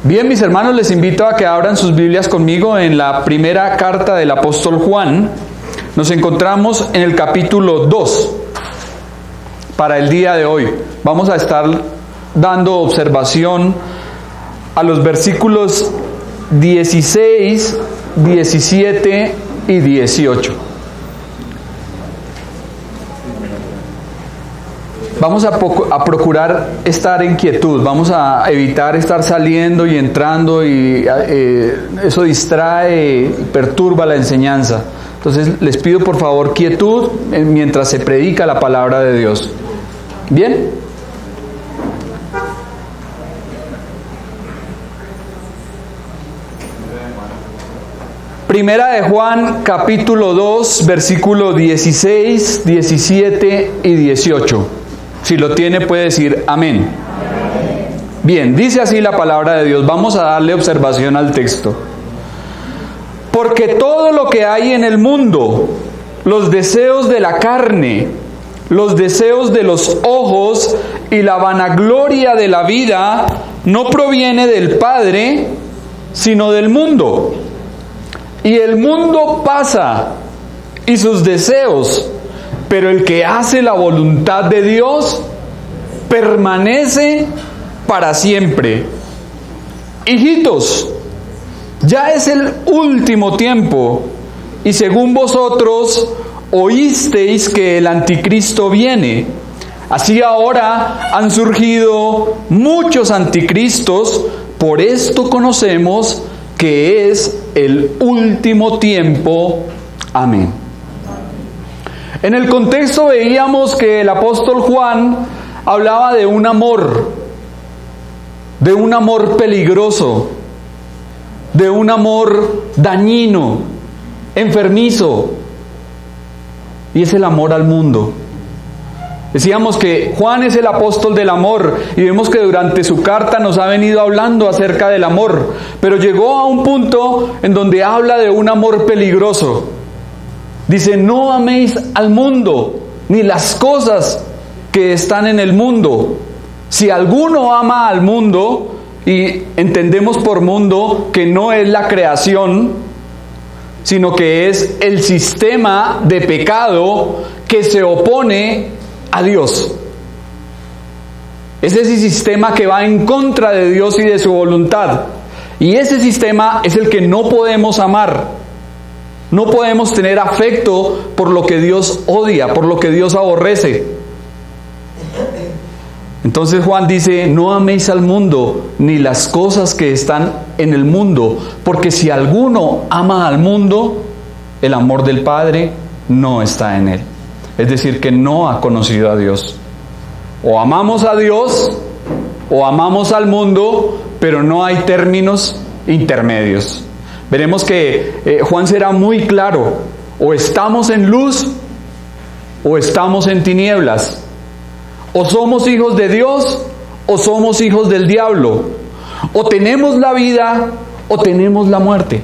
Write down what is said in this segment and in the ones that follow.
Bien, mis hermanos, les invito a que abran sus Biblias conmigo en la primera carta del apóstol Juan. Nos encontramos en el capítulo 2 para el día de hoy. Vamos a estar dando observación a los versículos 16, 17 y 18. Vamos a procurar estar en quietud, vamos a evitar estar saliendo y entrando y eso distrae y perturba la enseñanza. Entonces les pido por favor quietud mientras se predica la palabra de Dios. ¿Bien? Primera de Juan, capítulo 2, versículo 16, 17 y 18. Si lo tiene puede decir amén. Bien, dice así la palabra de Dios. Vamos a darle observación al texto. Porque todo lo que hay en el mundo, los deseos de la carne, los deseos de los ojos y la vanagloria de la vida, no proviene del Padre, sino del mundo. Y el mundo pasa y sus deseos, pero el que hace la voluntad de Dios permanece para siempre. Hijitos, ya es el último tiempo, y según vosotros oísteis que el anticristo viene. Así ahora han surgido muchos anticristos, por esto conocemos que es el último tiempo. Amén. En el contexto veíamos que el apóstol Juan hablaba de un amor peligroso, de un amor dañino, enfermizo, y es el amor al mundo. Decíamos que Juan es el apóstol del amor y vemos que durante su carta nos ha venido hablando acerca del amor, pero llegó a un punto en donde habla de un amor peligroso. Dice, no améis al mundo, ni las cosas que están en el mundo. Si alguno ama al mundo, y entendemos por mundo que no es la creación, sino que es el sistema de pecado que se opone a Dios. Es ese sistema que va en contra de Dios y de su voluntad. Y ese sistema es el que no podemos amar. No podemos tener afecto por lo que Dios odia, por lo que Dios aborrece. Entonces Juan dice, no améis al mundo, ni las cosas que están en el mundo, porque si alguno ama al mundo, el amor del Padre no está en él. Es decir, que no ha conocido a Dios. O amamos a Dios, o amamos al mundo, pero no hay términos intermedios. Veremos que Juan será muy claro, o estamos en luz, o estamos en tinieblas. O somos hijos de Dios, o somos hijos del diablo. O tenemos la vida, o tenemos la muerte.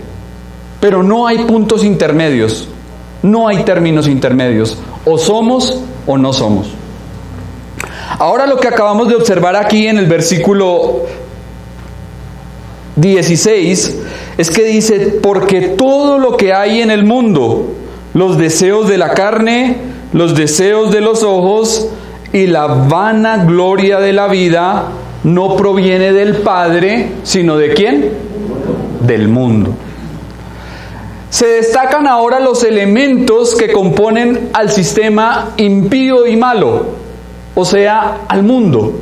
Pero no hay puntos intermedios, no hay términos intermedios. O somos, o no somos. Ahora lo que acabamos de observar aquí en el versículo 16 es que dice, porque todo lo que hay en el mundo, los deseos de la carne, los deseos de los ojos y la vanagloria de la vida, no proviene del Padre, sino ¿de quién? Del mundo. Se destacan ahora los elementos que componen al sistema impío y malo, o sea, al mundo.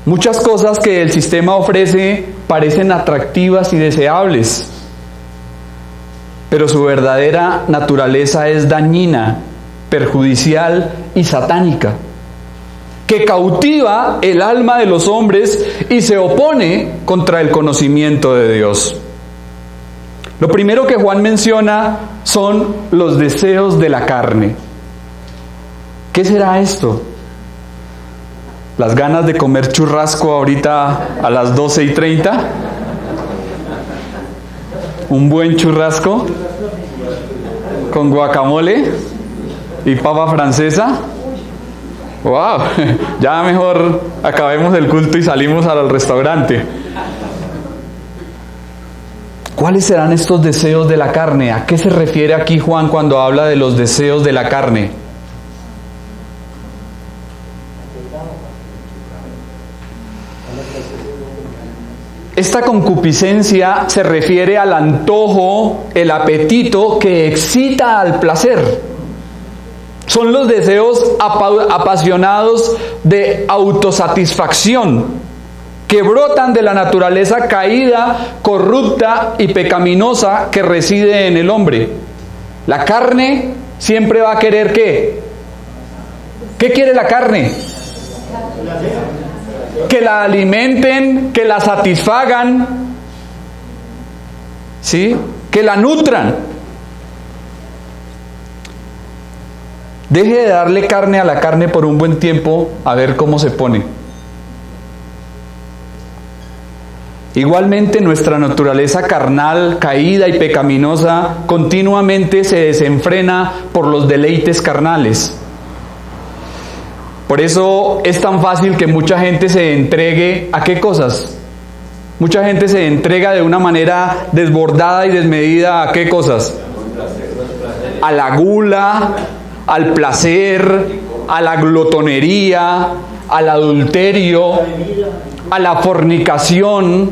Muchas cosas que el sistema ofrece parecen atractivas y deseables, pero su verdadera naturaleza es dañina, perjudicial y satánica, que cautiva el alma de los hombres y se opone contra el conocimiento de Dios. Lo primero que Juan menciona son los deseos de la carne. ¿Qué será esto? ¿Las ganas de comer churrasco ahorita a las 12:30? ¿Un buen churrasco con guacamole y papa francesa? ¡Wow! Ya mejor acabemos el culto y salimos al restaurante. ¿Cuáles serán estos deseos de la carne? ¿A qué se refiere aquí Juan cuando habla de los deseos de la carne? Esta concupiscencia se refiere al antojo, el apetito que excita al placer. Son los deseos apasionados de autosatisfacción que brotan de la naturaleza caída, corrupta y pecaminosa que reside en el hombre. La carne siempre va a querer ¿qué? ¿Qué quiere la carne? Que la alimenten, que la satisfagan, ¿sí? Que la nutran. Deje de darle carne a la carne por un buen tiempo a ver cómo se pone. Igualmente nuestra naturaleza carnal, caída y pecaminosa continuamente se desenfrena por los deleites carnales. Por eso es tan fácil que mucha gente se entregue ¿a qué cosas? Mucha gente se entrega de una manera desbordada y desmedida ¿a qué cosas? A la gula, al placer, a la glotonería, al adulterio, a la fornicación,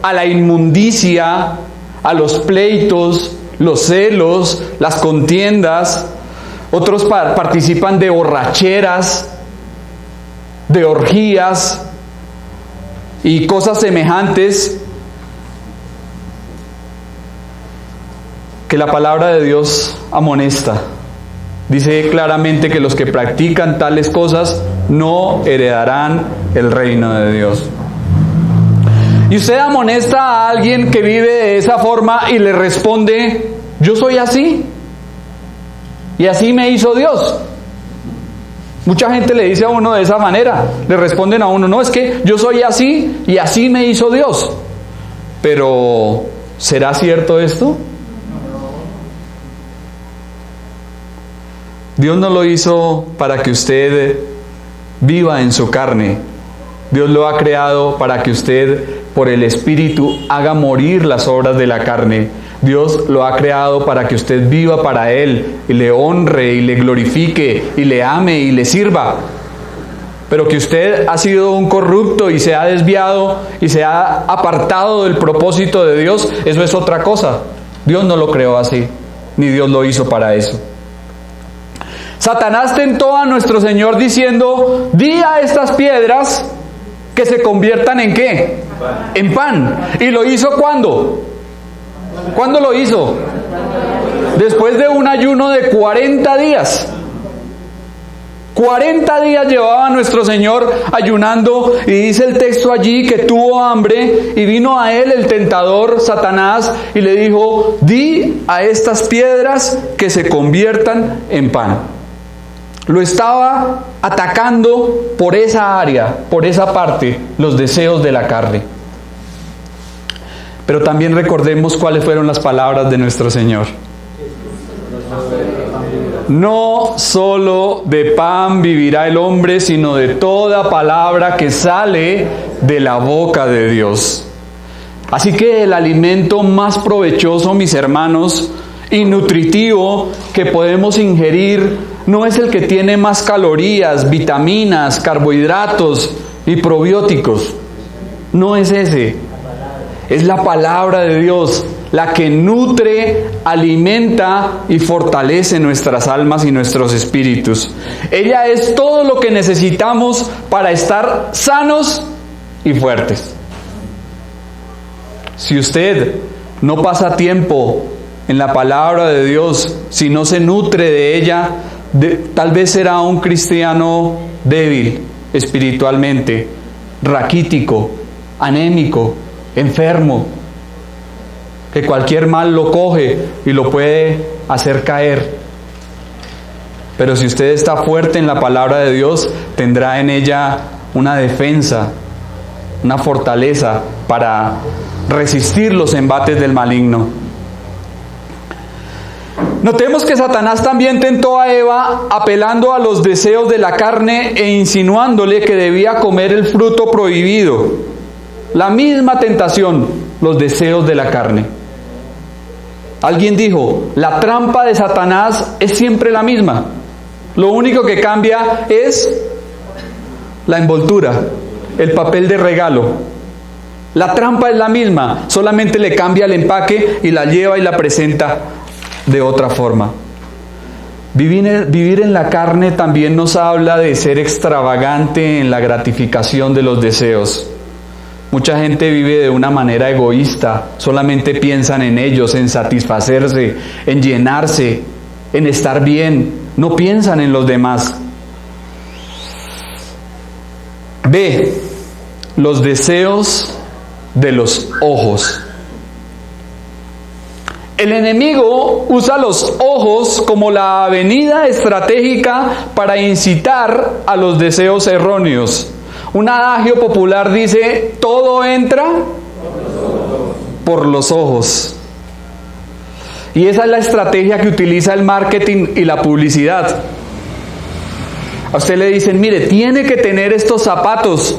a la inmundicia, a los pleitos, los celos, las contiendas. Otros participan de borracheras, de orgías y cosas semejantes que la palabra de Dios amonesta. Dice claramente que los que practican tales cosas no heredarán el reino de Dios. Y usted amonesta a alguien que vive de esa forma y le responde, yo soy así y así me hizo Dios. Mucha gente le dice a uno de esa manera, le responden a uno, no, es que yo soy así y así me hizo Dios. Pero, ¿será cierto esto? Dios no lo hizo para que usted viva en su carne. Dios lo ha creado para que usted, por el Espíritu, haga morir las obras de la carne. Dios lo ha creado para que usted viva para Él y le honre y le glorifique y le ame y le sirva. Pero que usted ha sido un corrupto y se ha desviado y se ha apartado del propósito de Dios, eso es otra cosa. Dios no lo creó así, ni Dios lo hizo para eso. Satanás tentó a nuestro Señor diciendo, di a estas piedras que se conviertan en ¿qué? En pan. ¿Y lo hizo cuándo? ¿Cuándo lo hizo? Después de un ayuno de 40 días. 40 días llevaba nuestro Señor ayunando, y dice el texto allí que tuvo hambre y vino a él el tentador Satanás y le dijo, di a estas piedras que se conviertan en pan. Lo estaba atacando por esa área, por esa parte, los deseos de la carne. Pero también recordemos cuáles fueron las palabras de nuestro Señor. No solo de pan vivirá el hombre, sino de toda palabra que sale de la boca de Dios. Así que el alimento más provechoso, mis hermanos, y nutritivo que podemos ingerir no es el que tiene más calorías, vitaminas, carbohidratos y probióticos. No es ese. Es la palabra de Dios, la que nutre, alimenta y fortalece nuestras almas y nuestros espíritus. Ella es todo lo que necesitamos para estar sanos y fuertes. Si usted no pasa tiempo en la palabra de Dios, si no se nutre de ella, tal vez será un cristiano débil espiritualmente, raquítico, anémico, enfermo, que cualquier mal lo coge y lo puede hacer caer. Pero si usted está fuerte en la palabra de Dios, tendrá en ella una defensa, una fortaleza para resistir los embates del maligno. Notemos que Satanás también tentó a Eva apelando a los deseos de la carne e insinuándole que debía comer el fruto prohibido. La misma tentación, los deseos de la carne. Alguien dijo, la trampa de Satanás es siempre la misma. Lo único que cambia es la envoltura, el papel de regalo. La trampa es la misma, solamente le cambia el empaque y la lleva y la presenta de otra forma. Vivir en la carne también nos habla de ser extravagante en la gratificación de los deseos. Mucha gente vive de una manera egoísta, solamente piensan en ellos, en satisfacerse, en llenarse, en estar bien, no piensan en los demás. B. Los deseos de los ojos. El enemigo usa los ojos como la avenida estratégica para incitar a los deseos erróneos. Un adagio popular dice, todo entra por los ojos. Y esa es la estrategia que utiliza el marketing y la publicidad. A usted le dicen, mire, tiene que tener estos zapatos,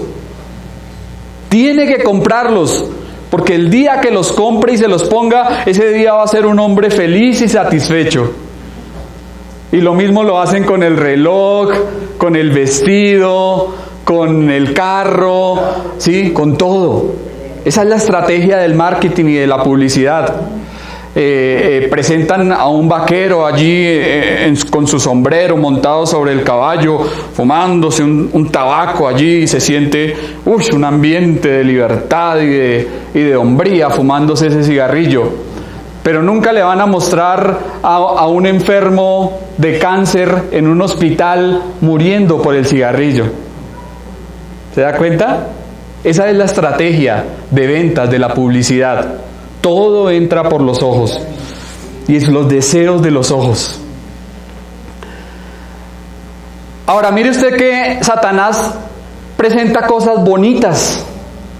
tiene que comprarlos, porque el día que los compre y se los ponga, ese día va a ser un hombre feliz y satisfecho. Y lo mismo lo hacen con el reloj, con el vestido, con el carro, ¿sí? Con todo. Esa es la estrategia del marketing y de la publicidad. Presentan a un vaquero allí con su sombrero montado sobre el caballo, fumándose un tabaco allí, y se siente un ambiente de libertad y de hombría fumándose ese cigarrillo. Pero nunca le van a mostrar a un enfermo de cáncer en un hospital muriendo por el cigarrillo. ¿Se da cuenta? Esa es la estrategia de ventas de la publicidad. Todo entra por los ojos. Y es los deseos de los ojos. Ahora, mire usted que Satanás presenta cosas bonitas,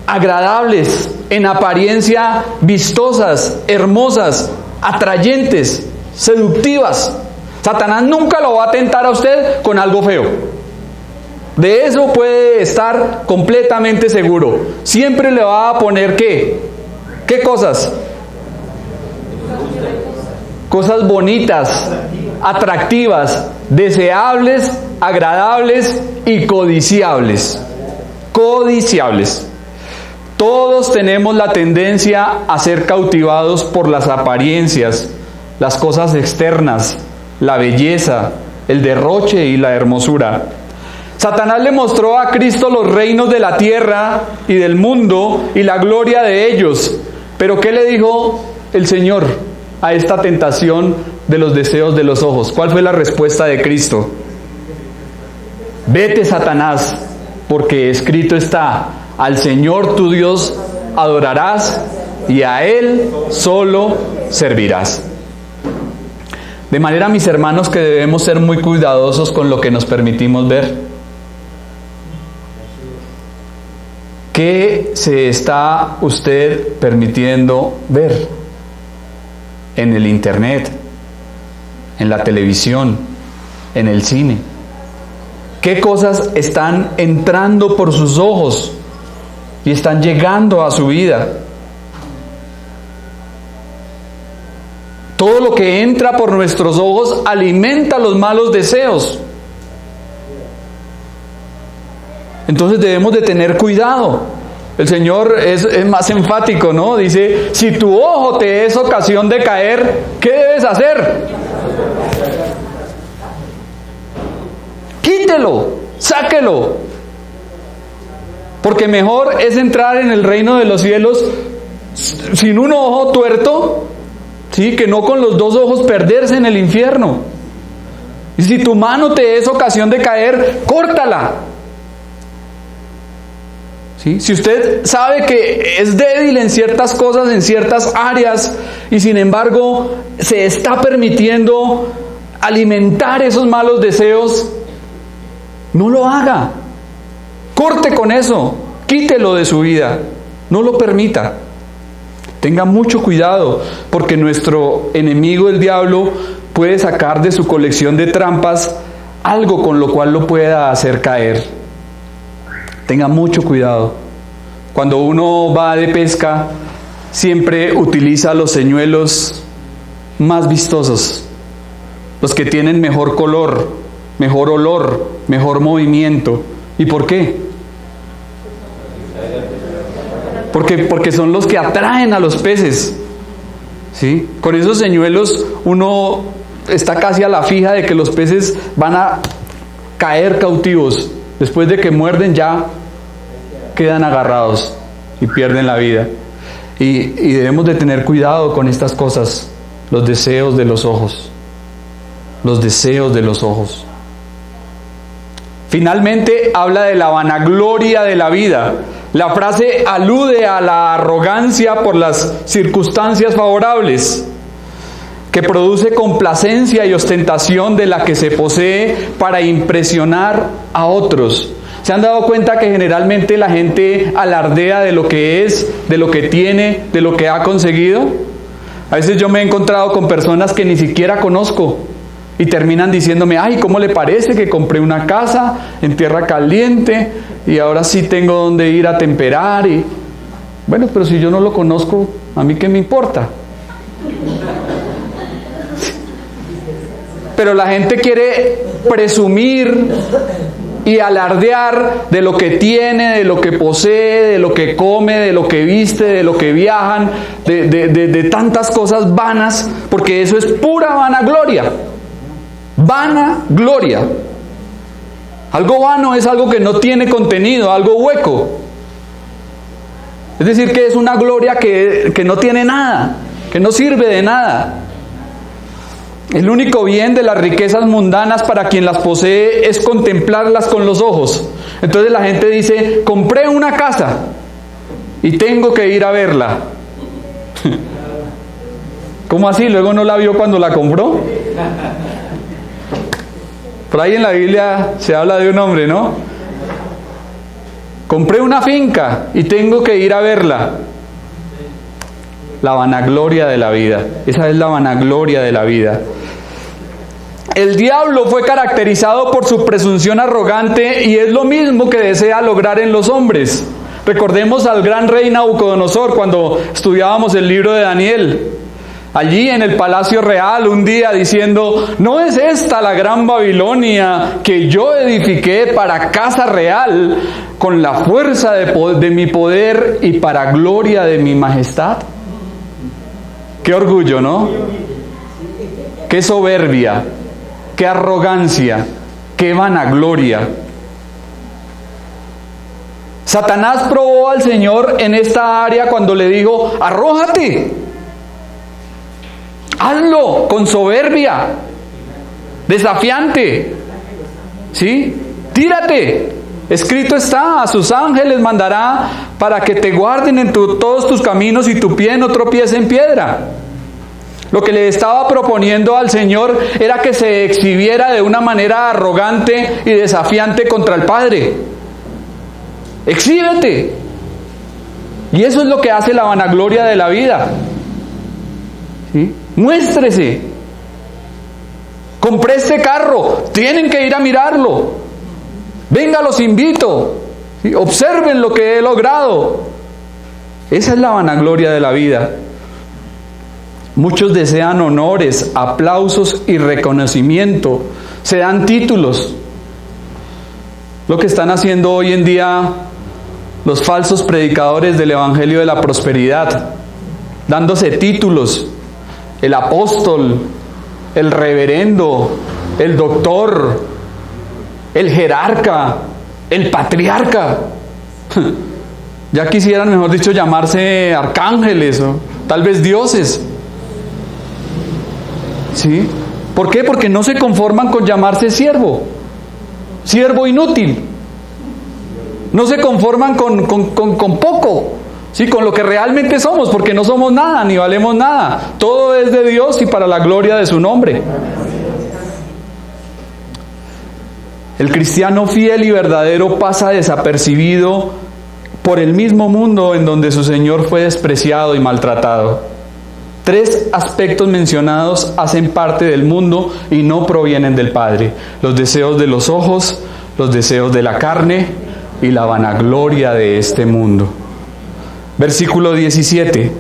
agradables, en apariencia vistosas, hermosas, atrayentes, seductivas. Satanás nunca lo va a tentar a usted con algo feo. De eso puede estar completamente seguro. Siempre le va a poner ¿qué? ¿Qué cosas? Cosas bonitas, atractivas, deseables, agradables y codiciables. Codiciables. Todos tenemos la tendencia a ser cautivados por las apariencias, las cosas externas, la belleza, el derroche y la hermosura. Satanás le mostró a Cristo los reinos de la tierra y del mundo y la gloria de ellos. Pero ¿qué le dijo el Señor a esta tentación de los deseos de los ojos? ¿Cuál fue la respuesta de Cristo? Vete, Satanás, porque escrito está, al Señor tu Dios adorarás y a Él solo servirás. De manera, mis hermanos, que debemos ser muy cuidadosos con lo que nos permitimos ver. ¿Qué se está usted permitiendo ver en el internet, en la televisión, en el cine? ¿Qué cosas están entrando por sus ojos y están llegando a su vida? Todo lo que entra por nuestros ojos alimenta los malos deseos. Entonces debemos de tener cuidado. El Señor es más enfático, ¿no? Dice, si tu ojo te es ocasión de caer, ¿qué debes hacer? Quítelo, sáquelo. Porque mejor es entrar en el reino de los cielos sin un ojo tuerto, ¿sí? Que no con los dos ojos perderse en el infierno. Y si tu mano te es ocasión de caer, córtala. ¿Sí? Si usted sabe que es débil en ciertas cosas, en ciertas áreas, y sin embargo se está permitiendo alimentar esos malos deseos, no lo haga. Corte con eso, quítelo de su vida, no lo permita. Tenga mucho cuidado, porque nuestro enemigo, el diablo, puede sacar de su colección de trampas algo con lo cual lo pueda hacer caer. Tenga mucho cuidado. Cuando uno va de pesca, siempre utiliza los señuelos más vistosos, los que tienen mejor color, mejor olor, mejor movimiento. ¿Y por qué? Porque son los que atraen a los peces, ¿sí? Con esos señuelos uno está casi a la fija de que los peces van a caer cautivos. Después de que muerden ya quedan agarrados y pierden la vida. Y debemos de tener cuidado con estas cosas, los deseos de los ojos. Los deseos de los ojos. Finalmente habla de la vanagloria de la vida. La frase alude a la arrogancia por las circunstancias favorables, que produce complacencia y ostentación de la que se posee para impresionar a otros. ¿Se han dado cuenta que generalmente la gente alardea de lo que es, de lo que tiene, de lo que ha conseguido? A veces yo me he encontrado con personas que ni siquiera conozco y terminan diciéndome, ay, ¿cómo le parece que compré una casa en tierra caliente y ahora sí tengo donde ir a temperar? Y bueno, pero si yo no lo conozco, ¿a mí qué me importa? Pero la gente quiere presumir y alardear de lo que tiene, de lo que posee, de lo que come, de lo que viste, de lo que viajan, de tantas cosas vanas, porque eso es pura vanagloria. Vanagloria. Algo vano es algo que no tiene contenido, algo hueco. Es decir, que es una gloria que no tiene nada, que no sirve de nada. El único bien de las riquezas mundanas para quien las posee es contemplarlas con los ojos. Entonces la gente dice, compré una casa y tengo que ir a verla. ¿Cómo así? ¿Luego no la vio cuando la compró? Por ahí en la Biblia se habla de un hombre, ¿no? Compré una finca y tengo que ir a verla. La vanagloria de la vida. Esa es la vanagloria de la vida. El diablo fue caracterizado por su presunción arrogante y es lo mismo que desea lograr en los hombres. Recordemos al gran rey Nabucodonosor cuando estudiábamos el libro de Daniel. Allí en el palacio real un día diciendo, ¿no es esta la gran Babilonia que yo edifiqué para casa real con la fuerza de mi poder y para gloria de mi majestad? Qué orgullo, ¿no? Qué soberbia, qué arrogancia, qué vanagloria. Satanás probó al Señor en esta área cuando le dijo, arrójate, hazlo con soberbia, desafiante, ¿sí? Tírate. Escrito está, a sus ángeles mandará para que te guarden en todos tus caminos y tu pie no tropiece en piedra. Lo que le estaba proponiendo al Señor era que se exhibiera de una manera arrogante y desafiante contra el Padre. Exhíbete. Y eso es lo que hace la vanagloria de la vida. ¿Sí? Muéstrese. Compré este carro, tienen que ir a mirarlo. Venga, los invito. ¿Sí? Observen lo que he logrado. Esa es la vanagloria de la vida. Muchos desean honores, aplausos y reconocimiento. Se dan títulos. Lo que están haciendo hoy en día los falsos predicadores del Evangelio de la Prosperidad, dándose títulos. El apóstol, el reverendo, el doctor, el jerarca, el patriarca. Ya quisieran, mejor dicho, llamarse arcángeles o tal vez dioses. ¿Sí? ¿Por qué? Porque no se conforman con llamarse siervo inútil. No se conforman con poco, ¿sí? Con lo que realmente somos, porque no somos nada, ni valemos nada. Todo es de Dios y para la gloria de su nombre. El cristiano fiel y verdadero pasa desapercibido por el mismo mundo en donde su Señor fue despreciado y maltratado. 3 aspectos mencionados hacen parte del mundo y no provienen del Padre: los deseos de los ojos, los deseos de la carne y la vanagloria de este mundo. Versículo 17.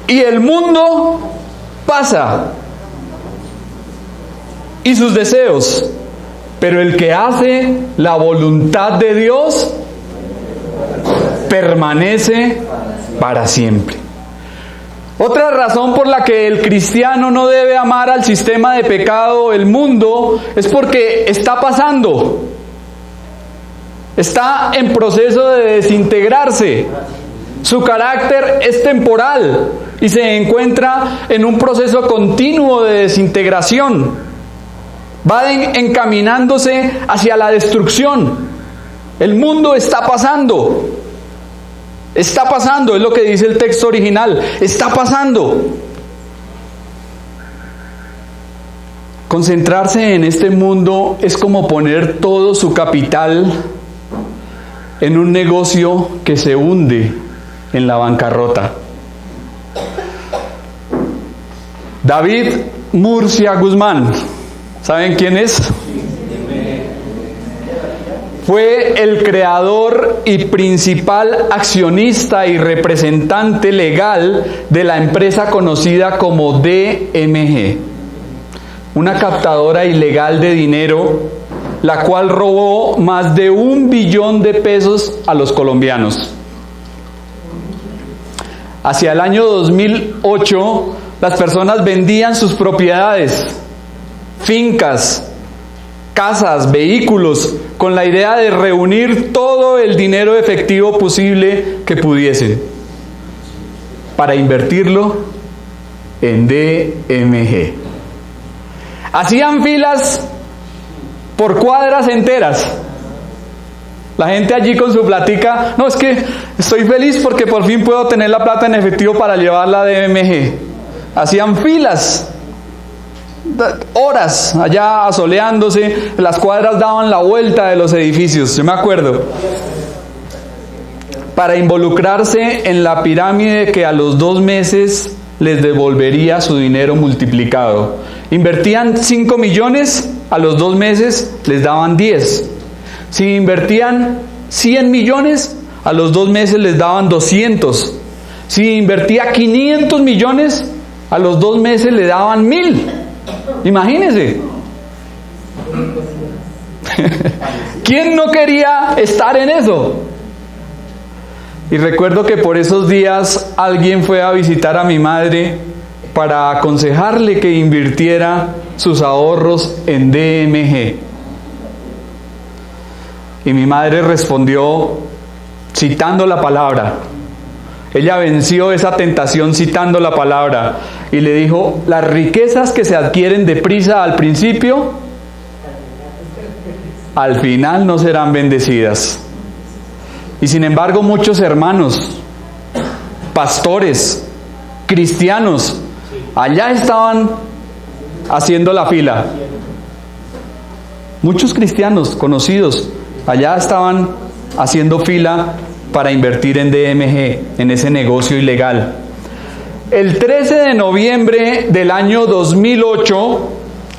Y el mundo pasa y sus deseos, pero el que hace la voluntad de Dios permanece para siempre. Otra razón por la que el cristiano no debe amar al sistema de pecado, el mundo, es porque está pasando. Está en proceso de desintegrarse. Su carácter es temporal y se encuentra en un proceso continuo de desintegración. Va encaminándose hacia la destrucción. El mundo está pasando. Está pasando, es lo que dice el texto original. Está pasando. Concentrarse en este mundo es como poner todo su capital en un negocio que se hunde en la bancarrota. David Murcia Guzmán, ¿saben quién es? Fue el creador y principal accionista y representante legal de la empresa conocida como DMG, una captadora ilegal de dinero, la cual robó más de 1 billón de pesos a los colombianos. Hacia el año 2008, las personas vendían sus propiedades, fincas, casas, vehículos, con la idea de reunir todo el dinero efectivo posible que pudiesen para invertirlo en DMG. Hacían filas por cuadras enteras. La gente allí con su platica: no, es que estoy feliz porque por fin puedo tener la plata en efectivo para llevarla a DMG. Hacían filas, horas allá asoleándose, las cuadras daban la vuelta de los edificios, yo me acuerdo, para involucrarse en la pirámide que a los 2 meses les devolvería su dinero multiplicado. Invertían 5 millones, a los 2 meses les daban 10. Si invertían 100 millones, a los 2 meses les daban 200. Si invertía 500 millones, a los 2 meses le daban 1000. Imagínense. ¿Quién no quería estar en eso? Y recuerdo que por esos días alguien fue a visitar a mi madre para aconsejarle que invirtiera sus ahorros en DMG. Y mi madre respondió citando la palabra. Ella venció esa tentación citando la palabra y le dijo: las riquezas que se adquieren deprisa al principio, al final no serán bendecidas. Y sin embargo, muchos hermanos, pastores, cristianos, allá estaban haciendo la fila. Muchos cristianos conocidos allá estaban haciendo fila para invertir en DMG, en ese negocio ilegal. El 13 de noviembre del año 2008,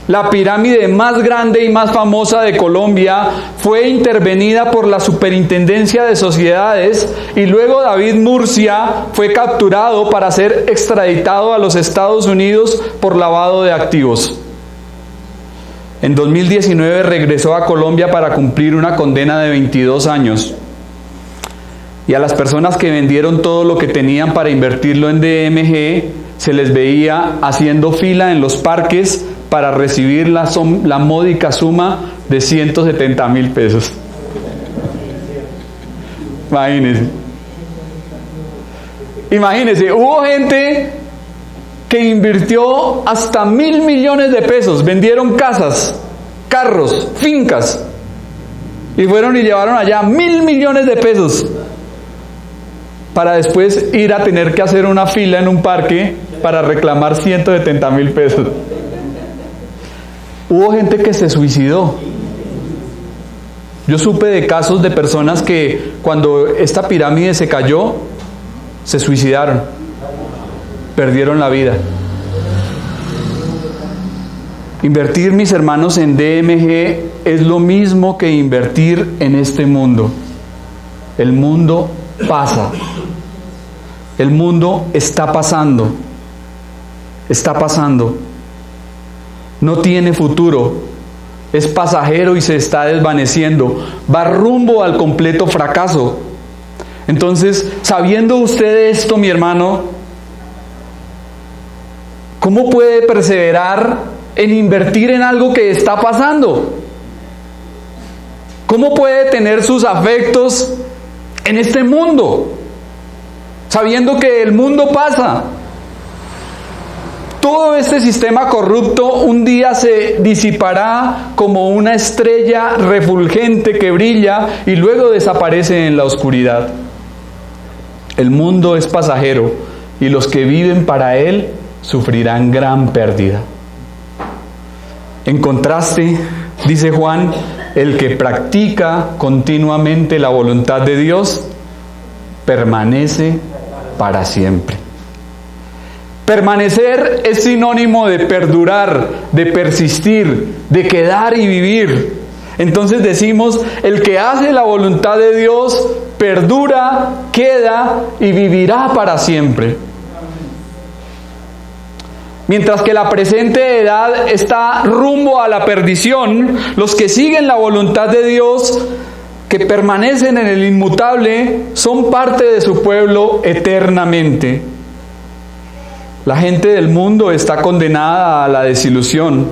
la pirámide más grande y más famosa de Colombia fue intervenida por la Superintendencia de Sociedades y luego David Murcia fue capturado para ser extraditado a los Estados Unidos por lavado de activos. En 2019 regresó a Colombia para cumplir una condena de 22 años. Y a las personas que vendieron todo lo que tenían para invertirlo en DMG, se les veía haciendo fila en los parques para recibir la módica suma de 170,000 pesos. Imagínense, hubo gente que invirtió hasta 1.000 millones de pesos, vendieron casas, carros, fincas, y fueron y llevaron allá 1.000 millones de pesos, para después ir a tener que hacer una fila en un parque para reclamar 170,000 pesos. Hubo gente que se suicidó. Yo supe de casos de personas que cuando esta pirámide se cayó, se suicidaron, perdieron la vida. Invertir, mis hermanos, en DMG es lo mismo que invertir en este mundo. El mundo pasa. El mundo está pasando. Está pasando. No tiene futuro. Es pasajero y se está desvaneciendo. Va rumbo al completo fracaso. Entonces, sabiendo usted esto, mi hermano, ¿cómo puede perseverar en invertir en algo que está pasando? ¿Cómo puede tener sus afectos en este mundo, sabiendo que el mundo pasa? Todo este sistema corrupto un día se disipará como una estrella refulgente que brilla y luego desaparece en la oscuridad. El mundo es pasajero y los que viven para él sufrirán gran pérdida. En contraste, dice Juan, el que practica continuamente la voluntad de Dios permanece para siempre. Permanecer es sinónimo de perdurar, de persistir, de quedar y vivir. Entonces decimos, el que hace la voluntad de Dios perdura, queda y vivirá para siempre. Mientras que la presente edad está rumbo a la perdición, los que siguen la voluntad de Dios, que permanecen en el inmutable, son parte de su pueblo eternamente. La gente del mundo está condenada a la desilusión.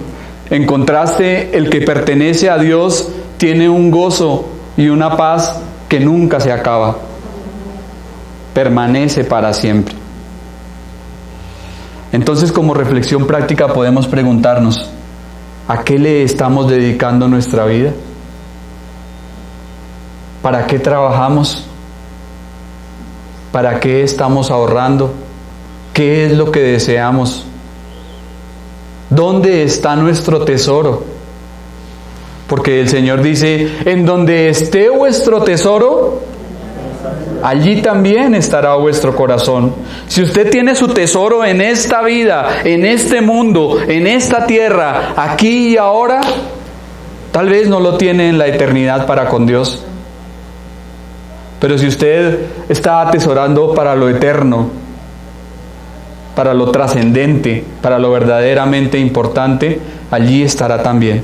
En contraste, el que pertenece a Dios tiene un gozo y una paz que nunca se acaba. Permanece para siempre. Entonces, como reflexión práctica podemos preguntarnos, ¿a qué le estamos dedicando nuestra vida? ¿Para qué trabajamos? ¿Para qué estamos ahorrando? ¿Qué es lo que deseamos? ¿Dónde está nuestro tesoro? Porque el Señor dice, en donde esté vuestro tesoro, allí también estará vuestro corazón. Si usted tiene su tesoro en esta vida, en este mundo, en esta tierra, aquí y ahora, tal vez no lo tiene en la eternidad para con Dios. Pero si usted está atesorando para lo eterno, para lo trascendente, para lo verdaderamente importante, allí estará también.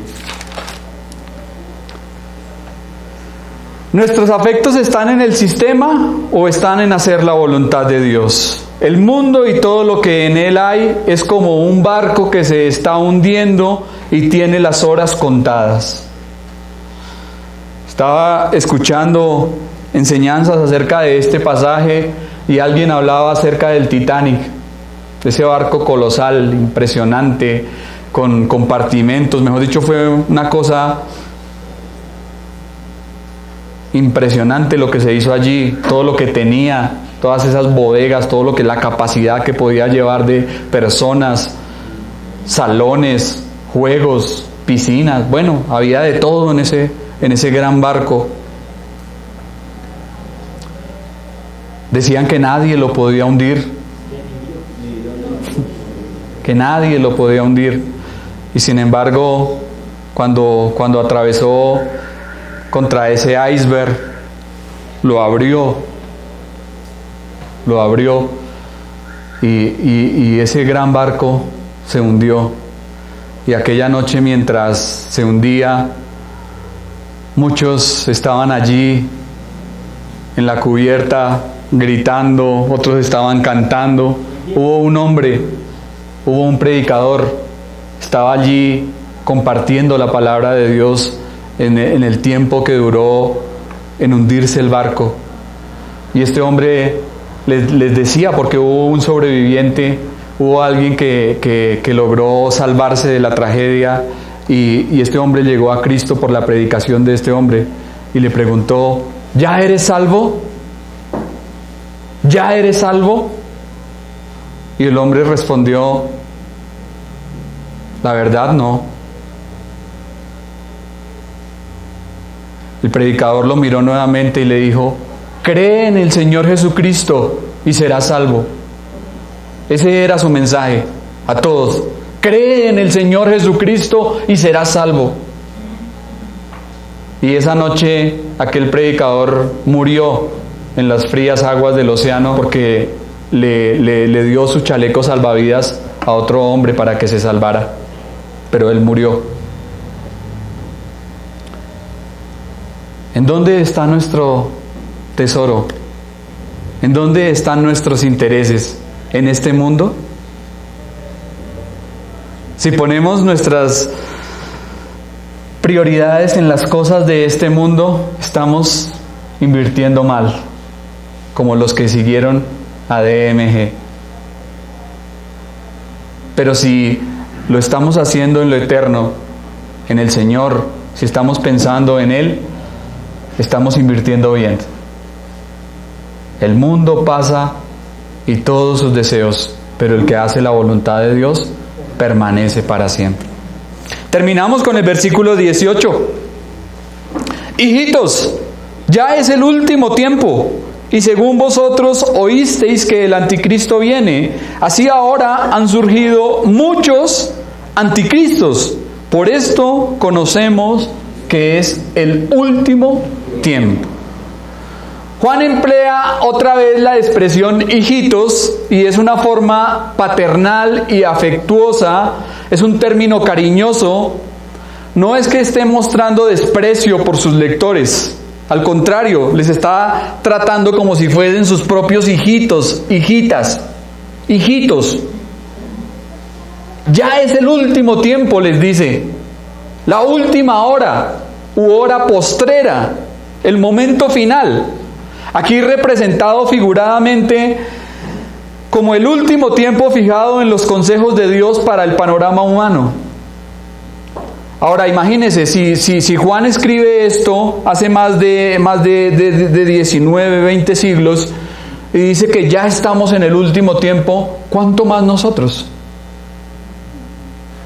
¿Nuestros afectos están en el sistema o están en hacer la voluntad de Dios? El mundo y todo lo que en él hay es como un barco que se está hundiendo y tiene las horas contadas. Estaba escuchando enseñanzas acerca de este pasaje y alguien hablaba acerca del Titanic, ese barco colosal, impresionante, con compartimentos, mejor dicho, fue una cosa impresionante lo que se hizo allí, todo lo que tenía, todas esas bodegas, todo lo que la capacidad que podía llevar de personas, salones, juegos, piscinas, bueno, había de todo en ese gran barco. Decían que nadie lo podía hundir, que nadie lo podía hundir, y sin embargo, cuando atravesó contra ese iceberg, lo abrió y ese gran barco se hundió. Y aquella noche, mientras se hundía, muchos estaban allí en la cubierta gritando, otros estaban cantando. Hubo un hombre, hubo un predicador, estaba allí compartiendo la palabra de Dios en el tiempo que duró en hundirse el barco. Y este hombre les decía, porque hubo un sobreviviente, hubo alguien que logró salvarse de la tragedia, y este hombre llegó a Cristo por la predicación de este hombre, y le preguntó, ¿ya eres salvo? ¿Ya eres salvo? Y el hombre respondió, la verdad no. El predicador lo miró nuevamente y le dijo: cree en el Señor Jesucristo y serás salvo. Ese era su mensaje a todos: cree en el Señor Jesucristo y serás salvo. Y esa noche aquel predicador murió en las frías aguas del océano porque le dio su chaleco salvavidas a otro hombre para que se salvara, pero él murió. ¿En dónde está nuestro tesoro? ¿En dónde están nuestros intereses? ¿En este mundo? Si ponemos nuestras prioridades en las cosas de este mundo, estamos invirtiendo mal, como los que siguieron a DMG. Pero si lo estamos haciendo en lo eterno, en el Señor, si estamos pensando en Él, estamos invirtiendo bien. El mundo pasa y todos sus deseos, pero el que hace la voluntad de Dios permanece para siempre. Terminamos con el versículo 18. Hijitos, ya es el último tiempo, y según vosotros oísteis que el anticristo viene, así ahora han surgido muchos anticristos. Por esto conocemos que es el último tiempo. Juan emplea otra vez la expresión hijitos, y es una forma paternal y afectuosa, es un término cariñoso. No es que esté mostrando desprecio por sus lectores, al contrario, les está tratando como si fuesen sus propios hijitos, hijitas, hijitos. Ya es el último tiempo, les dice, la última hora u hora postrera, el momento final. Aquí representado figuradamente como el último tiempo fijado en los consejos de Dios para el panorama humano. Ahora imagínense, si Juan escribe esto hace más de 19, 20 siglos y dice que ya estamos en el último tiempo, ¿cuánto más nosotros?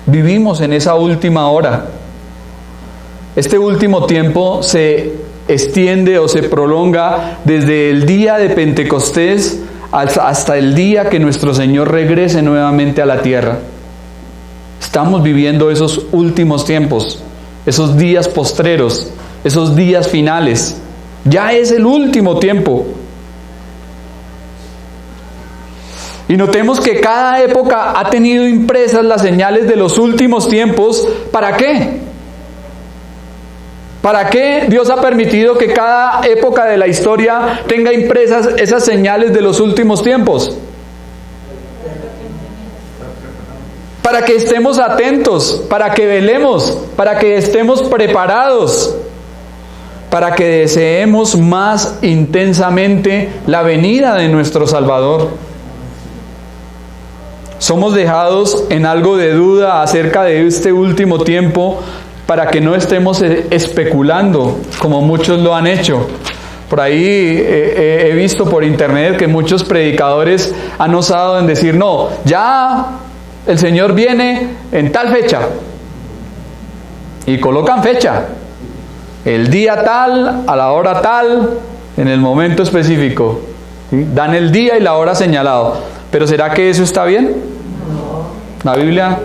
Vivimos en esa última hora. Este último tiempo se extiende o se prolonga desde el día de Pentecostés hasta el día que nuestro Señor regrese nuevamente a la tierra. Estamos viviendo esos últimos tiempos, esos días postreros, esos días finales. Ya es el último tiempo. Y notemos que cada época ha tenido impresas las señales de los últimos tiempos. ¿Para qué? ¿Para qué Dios ha permitido que cada época de la historia tenga impresas esas señales de los últimos tiempos? Para que estemos atentos, para que velemos, para que estemos preparados, para que deseemos más intensamente la venida de nuestro Salvador. Somos dejados en algo de duda acerca de este último tiempo para que no estemos especulando como muchos lo han hecho. Por ahí he visto por internet que muchos predicadores han osado en decir: no, ya el Señor viene en tal fecha, y colocan fecha, el día tal, a la hora tal, en el momento específico, ¿sí? Dan el día y la hora señalado. Pero ¿será que eso está bien? La Biblia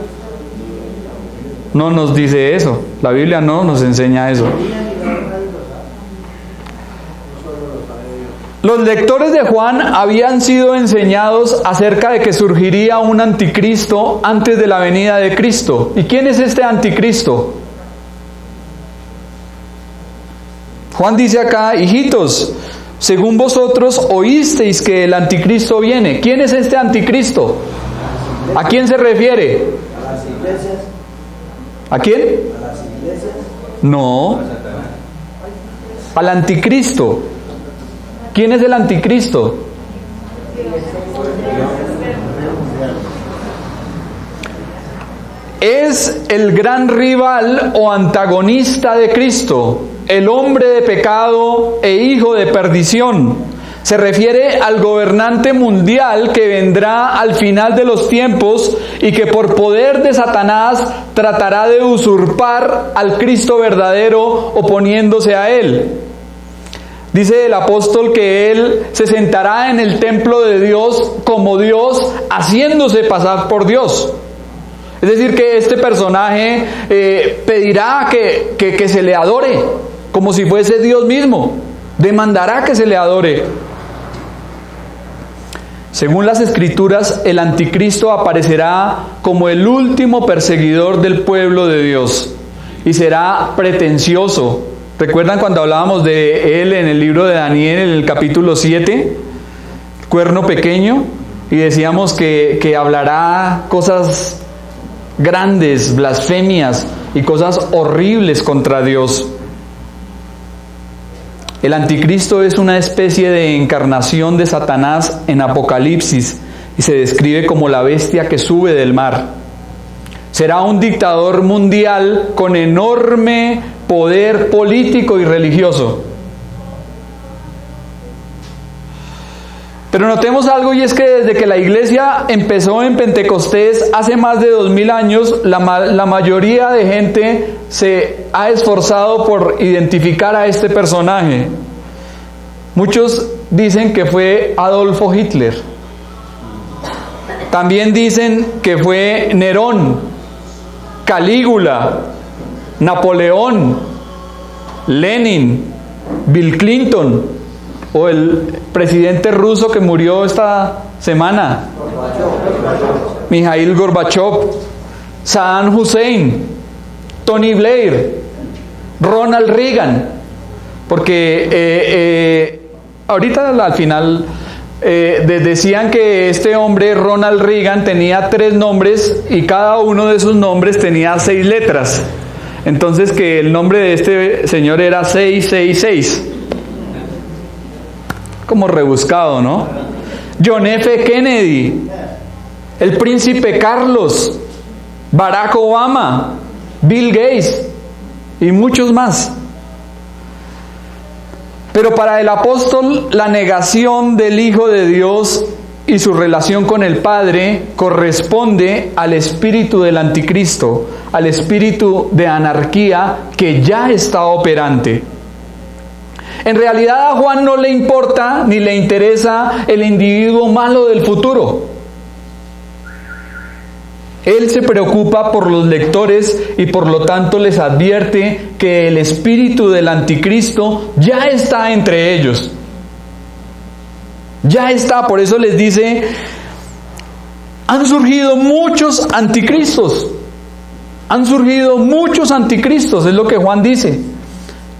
no nos dice eso, la Biblia no nos enseña eso. Los lectores de Juan habían sido enseñados acerca de que surgiría un anticristo antes de la venida de Cristo. ¿Y quién es este anticristo? Juan dice acá: hijitos, según vosotros oísteis que el anticristo viene. ¿Quién es este anticristo? ¿A quién se refiere? A las iglesias. ¿A quién? A las iglesias. No. Al anticristo. ¿Quién es el anticristo? Es el gran rival o antagonista de Cristo, el hombre de pecado e hijo de perdición. Se refiere al gobernante mundial que vendrá al final de los tiempos y que por poder de Satanás tratará de usurpar al Cristo verdadero oponiéndose a él. Dice el apóstol que él se sentará en el templo de Dios como Dios, haciéndose pasar por Dios. Es decir, que este personaje pedirá que se le adore, como si fuese Dios mismo. Demandará que se le adore. Según las Escrituras, el anticristo aparecerá como el último perseguidor del pueblo de Dios y será pretencioso. ¿Recuerdan cuando hablábamos de él en el libro de Daniel, en el capítulo 7? Cuerno pequeño, y decíamos que hablará cosas grandes, blasfemias y cosas horribles contra Dios. El anticristo es una especie de encarnación de Satanás en Apocalipsis y se describe como la bestia que sube del mar. Será un dictador mundial con enorme poder político y religioso. Pero notemos algo, y es que desde que la iglesia empezó en Pentecostés hace más de 2000 años, la mayoría de gente se ha esforzado por identificar a este personaje. Muchos dicen que fue Adolfo Hitler. También dicen que fue Nerón, Calígula, Napoleón, Lenin, Bill Clinton, o el presidente ruso que murió esta semana, Mikhail Gorbachev, Saddam Hussein, Tony Blair, Ronald Reagan, porque ahorita al final decían que este hombre Ronald Reagan tenía 3 nombres y cada uno de esos nombres tenía 6 letras. Entonces que el nombre de este señor era 666. Como rebuscado, ¿no? John F. Kennedy, el príncipe Carlos, Barack Obama, Bill Gates y muchos más. Pero para el apóstol, la negación del Hijo de Dios y su relación con el Padre corresponde al espíritu del anticristo, al espíritu de anarquía que ya está operante. En realidad a Juan no le importa ni le interesa el individuo malo del futuro. Él se preocupa por los lectores y por lo tanto les advierte que el espíritu del anticristo ya está entre ellos. Ya está, por eso les dice, han surgido muchos anticristos. Han surgido muchos anticristos, es lo que Juan dice.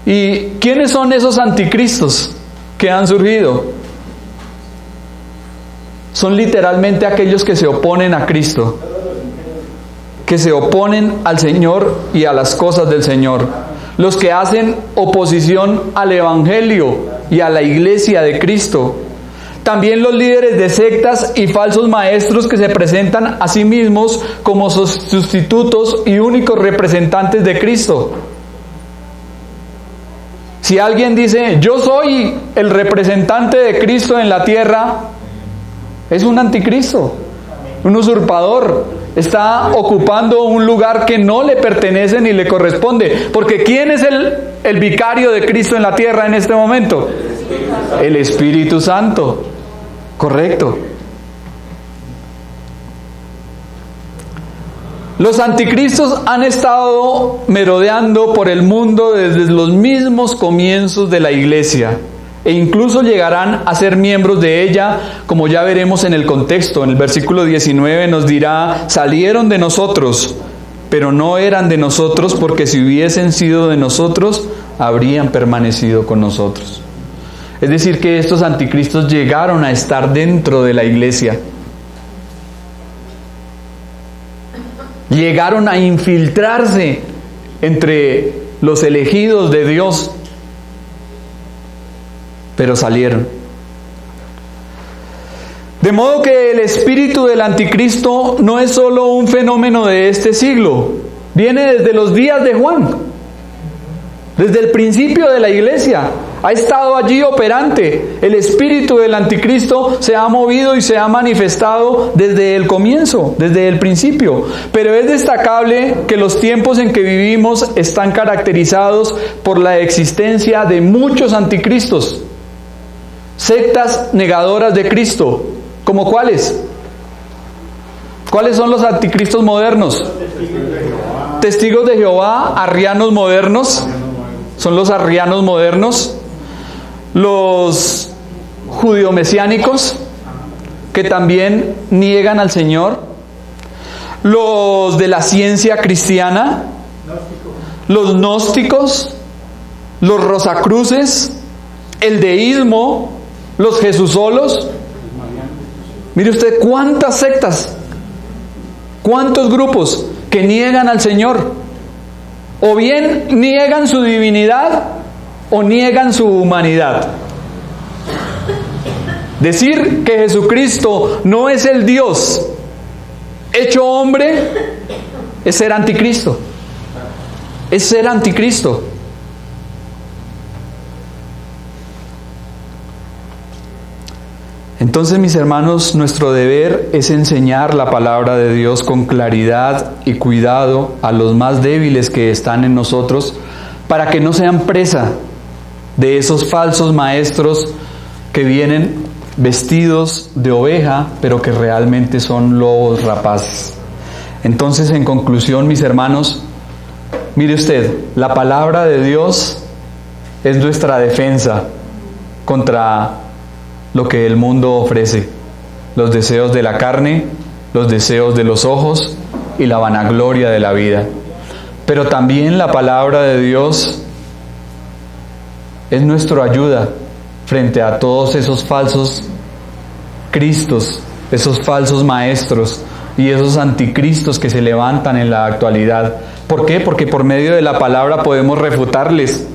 ¿Y quiénes son esos anticristos que han surgido? Son literalmente aquellos que se oponen a Cristo, que se oponen al Señor y a las cosas del Señor, los que hacen oposición al Evangelio y a la iglesia de Cristo. También los líderes de sectas y falsos maestros que se presentan a sí mismos como sustitutos y únicos representantes de Cristo. Si alguien dice, yo soy el representante de Cristo en la tierra, es un anticristo, un usurpador. Está ocupando un lugar que no le pertenece ni le corresponde. Porque ¿quién es el vicario de Cristo en la tierra en este momento? El Espíritu Santo. Correcto. Los anticristos han estado merodeando por el mundo desde los mismos comienzos de la iglesia e incluso llegarán a ser miembros de ella, como ya veremos en el contexto. En el versículo 19 nos dirá, salieron de nosotros, pero no eran de nosotros, porque si hubiesen sido de nosotros, habrían permanecido con nosotros. Es decir, que estos anticristos llegaron a estar dentro de la iglesia. Llegaron a infiltrarse entre los elegidos de Dios, pero salieron. De modo que el espíritu del anticristo no es solo un fenómeno de este siglo, viene desde los días de Juan, desde el principio de la iglesia. ha estado allí operante. El espíritu del anticristo se ha movido y se ha manifestado desde el comienzo, desde el principio. Pero es destacable que los tiempos en que vivimos están caracterizados por la existencia de muchos anticristos. Sectas negadoras de Cristo. ¿Como cuáles? ¿Cuáles son los anticristos modernos? Testigos de Jehová, arrianos modernos. Son los arrianos modernos. Los judio-mesiánicos, que también niegan al Señor. Los de la ciencia cristiana. Los gnósticos. Los rosacruces. El deísmo. Los jesusolos. Mire usted cuántas sectas, cuántos grupos que niegan al Señor. O bien niegan su divinidad o niegan su humanidad. Decir que Jesucristo no es el Dios hecho hombre es ser anticristo. Es ser anticristo. Entonces, mis hermanos, nuestro deber es enseñar la palabra de Dios con claridad y cuidado a los más débiles que están en nosotros, para que no sean presa de esos falsos maestros que vienen vestidos de oveja, pero que realmente son lobos rapaces. Entonces, en conclusión, mis hermanos, mire usted, la palabra de Dios es nuestra defensa contra lo que el mundo ofrece, los deseos de la carne, los deseos de los ojos y la vanagloria de la vida. Pero también la palabra de Dios es nuestra ayuda frente a todos esos falsos cristos, esos falsos maestros y esos anticristos que se levantan en la actualidad. ¿Por qué? Porque por medio de la palabra podemos refutarles,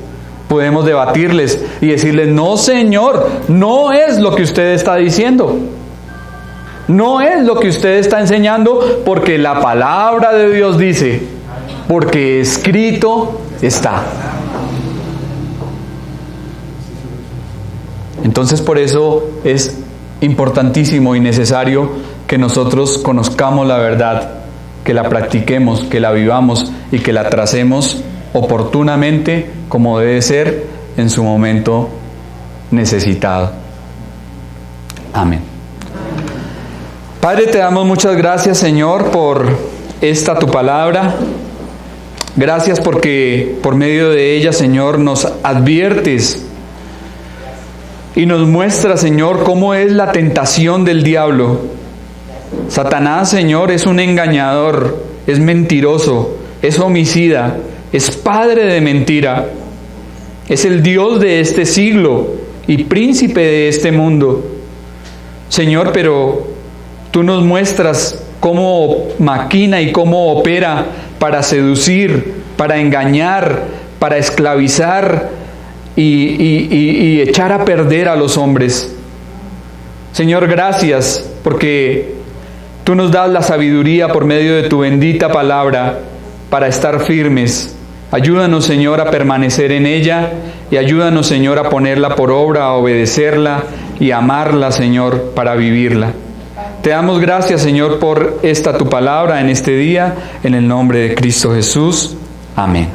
podemos debatirles y decirles: no, Señor, no es lo que usted está diciendo, no es lo que usted está enseñando, porque la palabra de Dios dice, porque escrito está. Entonces, por eso es importantísimo y necesario que nosotros conozcamos la verdad, que la practiquemos, que la vivamos y que la tracemos oportunamente, como debe ser en su momento necesitado. Amén. Padre, te damos muchas gracias, Señor, por esta tu palabra. Gracias porque por medio de ella, Señor, nos adviertes y nos muestras, Señor, cómo es la tentación del diablo. Satanás, Señor, es un engañador, es mentiroso, es homicida, es padre de mentira, es el Dios de este siglo y príncipe de este mundo. Señor, pero tú nos muestras cómo maquina y cómo opera para seducir, para engañar, para esclavizar y echar a perder a los hombres. Señor, gracias porque tú nos das la sabiduría por medio de tu bendita palabra para estar firmes. Ayúdanos, Señor, a permanecer en ella y ayúdanos, Señor, a ponerla por obra, a obedecerla y a amarla, Señor, para vivirla. Te damos gracias, Señor, por esta tu palabra en este día, en el nombre de Cristo Jesús. Amén.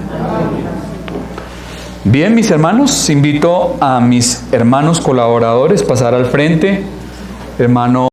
Bien, mis hermanos, invito a mis hermanos colaboradores a pasar al frente. Hermano